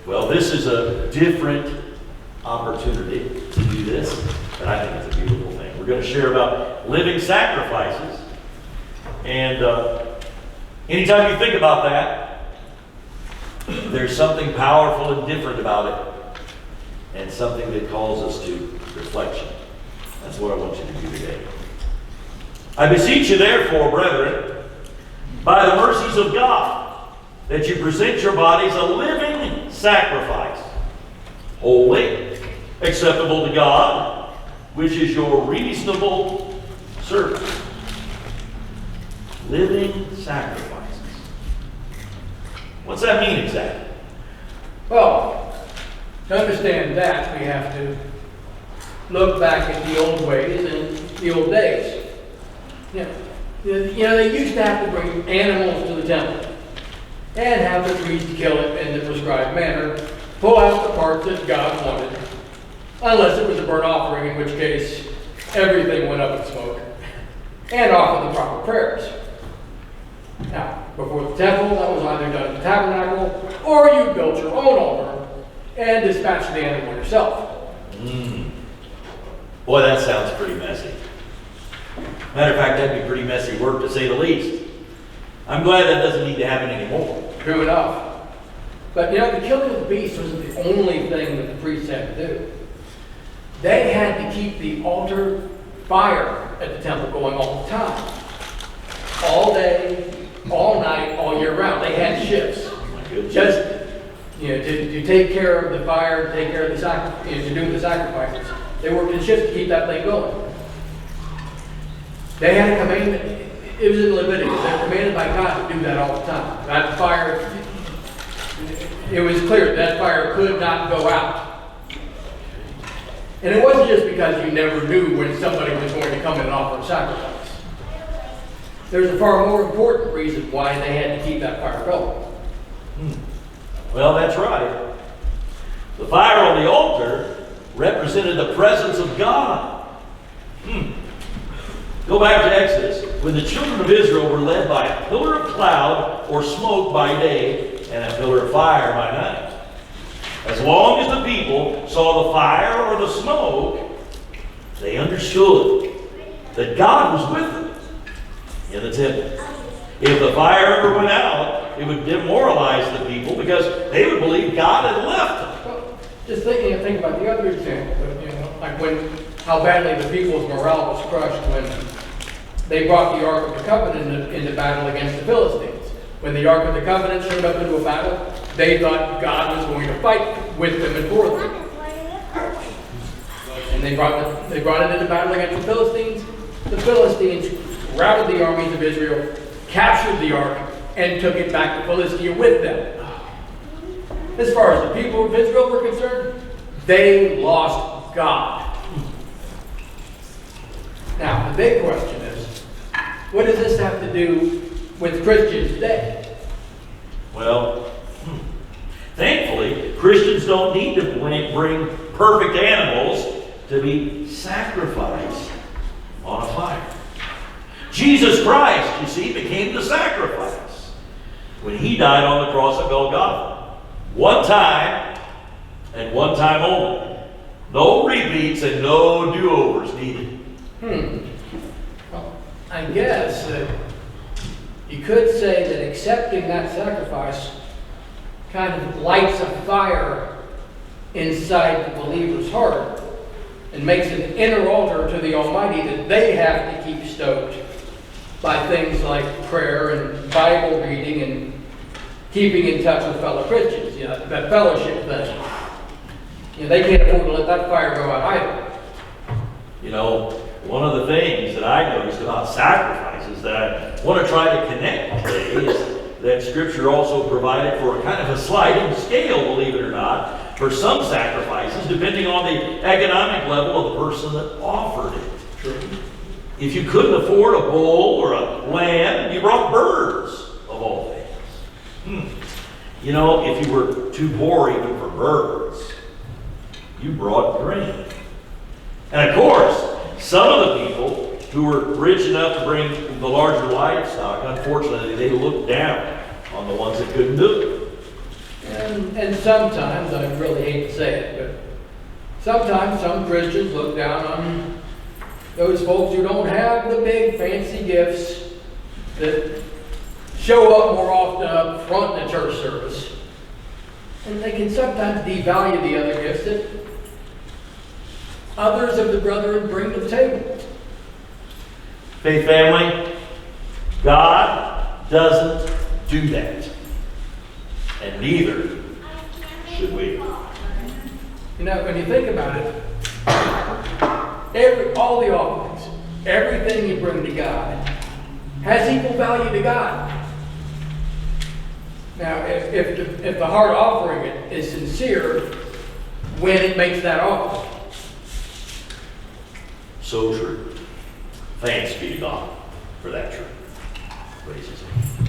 Well, this is a different opportunity to do this, but I think it's a beautiful thing. We're going to share about living sacrifices. And anytime you think about that, there's something powerful and different about it, and something that calls us to reflection. That's what I want you to do today. I beseech you, therefore, brethren, by the mercies of God, that you present your bodies a living sacrifice, holy, acceptable to God, which is your reasonable service. Living sacrifices. What's that mean exactly? Well, to understand that, we have to look back at the old ways and the old days. They used to have to bring animals to the temple and have the priest kill it in the prescribed manner, pull out the parts that God wanted, unless it was a burnt offering, in which case everything went up in smoke, and offer the proper prayers. Now, before the temple, that was either done in the tabernacle, or you built your own altar and dispatched the animal yourself. Boy, that sounds pretty messy. Matter of fact, that'd be pretty messy work, to say the least. I'm glad that doesn't need to happen anymore. True enough. But the killing of the beast wasn't the only thing that the priests had to do. They had to keep the altar fire at the temple going all the time. All day, all night, all year round. They had shifts. Just to take care of the fire, to take care of the to do the sacrifices. They worked in shifts to keep that thing going. They had a commandment. It was in Leviticus. They were commanded by God to do that all the time. That fire, it was clear that fire could not go out. And it wasn't just because you never knew when somebody was going to come and offer a sacrifice. There's a far more important reason why they had to keep that fire going. Well, that's right. The fire on the altar represented the presence of God. Go back to Exodus. When the children of Israel were led by a pillar of cloud or smoke by day and a pillar of fire by night. As long as the people saw the fire or the smoke, they understood that God was with them in the temple. If the fire ever went out, it would demoralize the people because they would believe God had left them. Well, just think about the other example, like how badly the people's morale was crushed when they brought the Ark of the Covenant into battle against the Philistines. When the Ark of the Covenant showed up into a battle, they thought God was going to fight with them and for them. And they brought it into battle against the Philistines. The Philistines routed the armies of Israel, captured the Ark, and took it back to Philistia with them. As far as the people of Israel were concerned, they lost God. Now, the big question is, what does this have to do with Christians today? Well, thankfully, Christians don't need to bring perfect animals to be sacrificed on a fire. Jesus Christ, you see, became the sacrifice when he died on the cross at Golgotha. One time, and one time only. No repeats and no do-overs needed. Well, I guess you could say that accepting that sacrifice kind of lights a fire inside the believer's heart and makes an inner altar to the Almighty that they have to keep stoked by things like prayer and Bible reading and keeping in touch with fellow Christians, that fellowship thing. They can't afford to let that fire go out either. One of the things that I noticed about sacrifices that I want to try to connect today is that Scripture also provided for a kind of a sliding scale, believe it or not, for some sacrifices, depending on the economic level of the person that offered it. True. If you couldn't afford a bull or a lamb, you brought birds, of all things. If you were too poor even for birds, you brought grain. And of course, some of the people who were rich enough to bring the larger livestock, unfortunately, they looked down on the ones that couldn't do it. And sometimes, I really hate to say it, but sometimes some Christians look down on those folks who don't have the big fancy gifts that show up more often up front in the church service. And they can sometimes devalue the other gifts that others of the brethren bring to the table. Faith family, God doesn't do that. And neither should we. You know, when you think about it, all the offerings, everything you bring to God, has equal value to God. Now, if the heart offering it is sincere, when it makes that offering. So true. Thanks be to God for that truth. Praise His name.